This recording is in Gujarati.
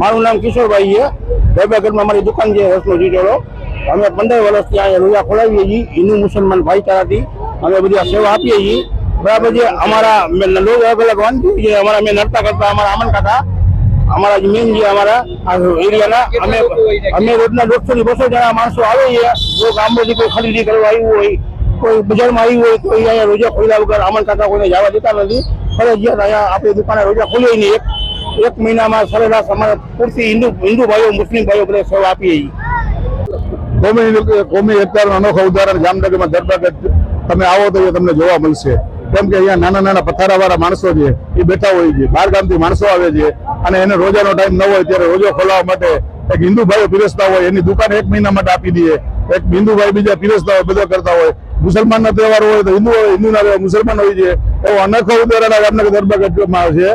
મારું નામ કિશોરભાઈ છે. દરબારગઢમાં મારી દુકાન છે રસનો ચીચોડો. અમે 15 વર્ષથી અહીંયા રોજા ખોલાવીએ છીએ. હિન્દુ મુસલમાન ભાઈચારાથી અમે બધી સેવા આપીએ છીએ. બરાબર છે. અમારા લોક અલગ અલગ વાનગી છે. અમારા મેં નડતા કરતા અમારા આમન કાકા અમારા મેન છે અમારા એરિયાના. અમે રોજના 150 થી 200 જણા માણસો આવે છે. જો ગામમાંથી કોઈ ખરીદી કરવા આવ્યું હોય, કોઈ બજારમાં આવ્યું હોય તો અહીંયા રોજા ખોલ્યા વગર આમન કાકા કોઈને જવા દેતા નથી. ફરજિયાત અહીંયા આપણી દુકાને રોજા ખોલીએ નહીં. એક મહિનામાં સરેરાશ અમારે પૂરતી હિન્દુ ભાઈઓ મુસ્લિમ ભાઈઓ બધા સેવા આપીએ છીએ. કોમી એકતાનું અનોખું ઉદાહરણ જામનગરમાં દરબારગઢ તમે આવો તો એ તમને જોવા મળશે. કેમ કે અહીંયા નાના નાના પથારાવાળા માણસો છે એ બેઠા હોય છે, બહાર ગામથી માણસો આવે છે અને એને રોજાનો ટાઈમ ન હોય ત્યારે રોજો ખોલાવવા માટે એક હિન્દુ ભાઈઓ પીરસતા હોય, એની દુકાન 1 મહિના માટે આપી દઈએ. એક હિન્દુ ભાઈ બીજા પીરસતા હોય, બધા કરતા હોય. મુસલમાનના તહેવાર હોય તો હિન્દુના મુસલમાન હોય છે. એવો અનોખો ઉદાહરણ જામનગર દરબારગઢમાં છે.